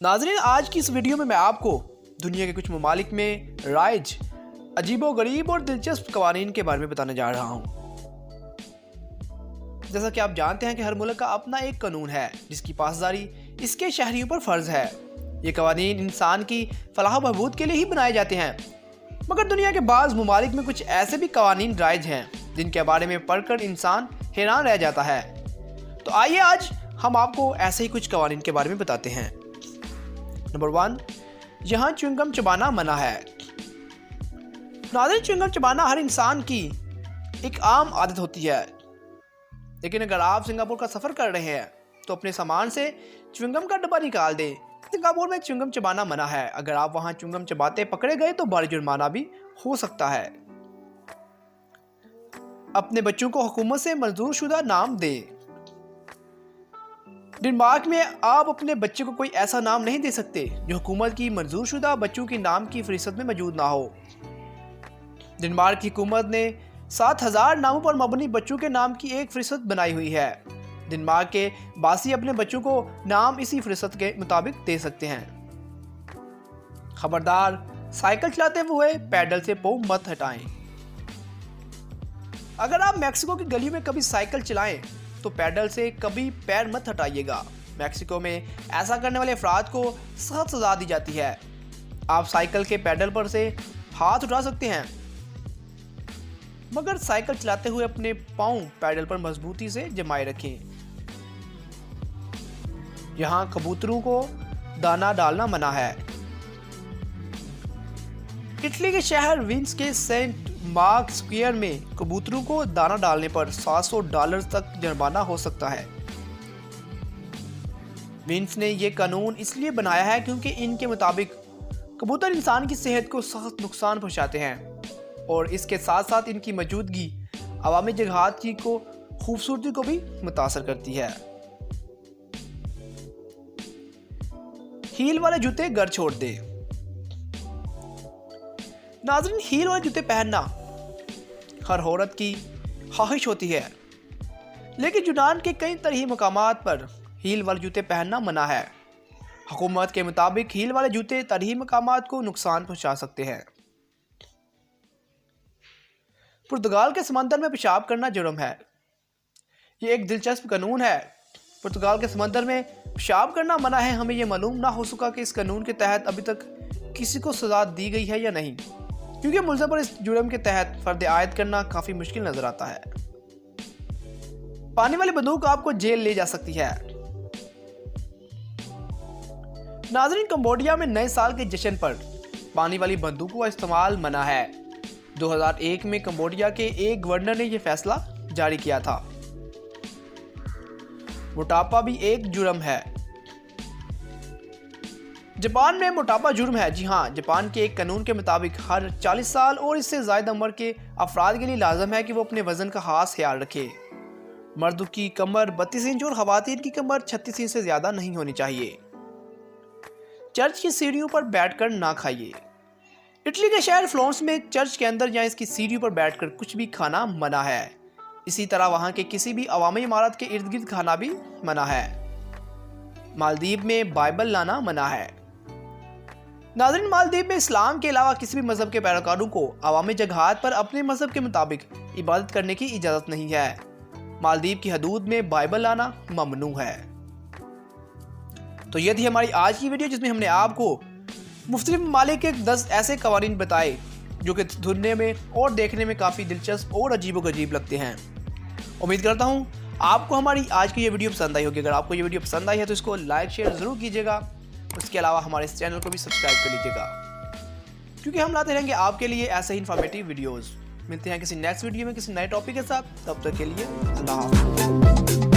नाज़रीन, आज की इस वीडियो में मैं आपको दुनिया के कुछ ममालिक में राइज अजीबोगरीब और दिलचस्प कवानीन के बारे में बताने जा रहा हूँ। जैसा कि आप जानते हैं कि हर मुल्क का अपना एक कानून है जिसकी पासदारी इसके शहरियों पर फ़र्ज है। ये कवानीन इंसान की फलाह बहबूद के लिए ही बनाए जाते हैं, मगर दुनिया के बाज़ ममालिक में कुछ ऐसे भी कवानीन राइज हैं जिनके बारे में पढ़कर इंसान हैरान रह जाता है। तो आइए आज हम आपको ऐसे ही कुछ कवानीन के बारे में बताते हैं। नंबर 1, यहाँ च्युइंगम चबाना मना है। नाज़रीन, च्युइंगम चबाना हर इंसान की एक आम आदत होती है, लेकिन अगर आप सिंगापुर का सफ़र कर रहे हैं तो अपने सामान से च्युइंगम का डब्बा निकाल दें। सिंगापुर में च्युइंगम चबाना मना है। अगर आप वहाँ च्युइंगम चबाते पकड़े गए तो भारी जुर्माना भी हो सकता है। अपने बच्चों को हुकूमत से मंजूर शुदा नाम दें। डेनमार्क में आप अपने बच्चे को कोई ऐसा नाम नहीं दे सकते जो हुकूमत की मंजूर शुदा बच्चों की नाम की फहरिस्त में मौजूद ना हो। डेनमार्क की हुकूमत ने 7000 नामों पर मबनी बच्चों के नाम की एक फहरिस्त बनाई हुई है। डेनमार्क के बासी अपने बच्चों को नाम इसी फहरिस्त के मुताबिक दे सकते हैं। खबरदार, साइकिल चलाते हुए पैडल से पाँव मत हटाएं। अगर आप मैक्सिको की गलियों में कभी साइकिल चलाएं तो पैडल से कभी पैर मत हटाइएगा। मैक्सिको में ऐसा करने वाले अफराद को सख्त सजा दी जाती है। आप साइकिल के पैडल पर से हाथ उठा सकते हैं, मगर साइकिल चलाते हुए अपने पांव पैडल पर मजबूती से जमाए रखें। यहाँ कबूतरों को दाना डालना मना है। इटली के शहर वीन्स के सेंट मार्क स्क्वायर में कबूतरों को दाना डालने पर $700 तक जुर्माना हो सकता है। वीन्स ने यह कानून इसलिए बनाया है क्योंकि इनके मुताबिक कबूतर इंसान की सेहत को सख्त नुकसान पहुंचाते हैं और इसके साथ साथ इनकी मौजूदगी अवामी जगहात की को खूबसूरती को भी मुतासर करती है। हील वाले जूते घर छोड़ दे। नाज़रीन, हील वाले जूते पहनना हर औरत की ख्वाहिश होती है, लेकिन यूनान के कई तरीही मकामात पर हील वाले जूते पहनना मना है। हुकूमत के मुताबिक हील वाले जूते तरीही मकामात को नुकसान पहुंचा सकते हैं। पुर्तगाल के समंदर में पेशाब करना जुर्म है। ये एक दिलचस्प कानून है। पुर्तगाल के समंदर में पेशाब करना मना है। हमें यह मालूम ना हो सका कि इस कानून के तहत अभी तक किसी को सजा दी गई है या नहीं, क्योंकि मुल्ज़म पर इस जुर्म के तहत फर्द आयद करना काफ़ी मुश्किल नज़र आता है। पानी वाली बंदूक आपको जेल ले जा सकती है। नाज़रीन, कंबोडिया में नए साल के जश्न पर पानी वाली बंदूकों का इस्तेमाल मना है। 2001 में कंबोडिया के एक गवर्नर ने यह फैसला जारी किया था। मोटापा भी एक जुर्म है। जापान में मोटापा जुर्म है। जी हाँ, जापान के एक कानून के मुताबिक हर 40 साल और इससे ज़ायद उम्र के अफराद के लिए लाजम है कि वो अपने वजन का खास ख्याल रखें। मर्दों की कमर 32 इंच और खवातीन की कमर 36 इंच से ज़्यादा नहीं होनी चाहिए। चर्च की सीढ़ियों पर बैठकर ना खाइए। इटली के शहर फ्लोरेंस में चर्च के अंदर या इसकी सीढ़ियों पर बैठकर कुछ भी खाना मना है। इसी तरह वहाँ के किसी भी अवामी इमारत के इर्द गिर्द खाना भी मना है। मालदीव में बाइबल लाना मना है। नाज़रीन, मालदीव में इस्लाम के अलावा किसी भी मजहब के पैरोकारों को अवामी जगहात पर अपने मजहब के मुताबिक इबादत करने की इजाज़त नहीं है। मालदीव की हदूद में बाइबल लाना ममनू है। तो ये थी हमारी आज की वीडियो, जिसमें हमने आपको मुख्तलिफ ममालिक के 10 ऐसे कवानीन बताए जो कि सुनने में और देखने में काफ़ी दिलचस्प और अजीबोगरीब लगते हैं। उम्मीद करता हूँ आपको हमारी आज की ये वीडियो पसंद आई होगी। अगर आपको ये वीडियो पसंद आई है तो इसको लाइक शेयर ज़रूर कीजिएगा। उसके अलावा हमारे इस चैनल को भी सब्सक्राइब कर लीजिएगा, क्योंकि हम लाते रहेंगे आपके लिए ऐसे ही इन्फॉर्मेटिव वीडियोस। मिलते हैं किसी नेक्स्ट वीडियो में किसी नए टॉपिक के साथ। तब तक के लिए अल्लाह हाफ़िज़।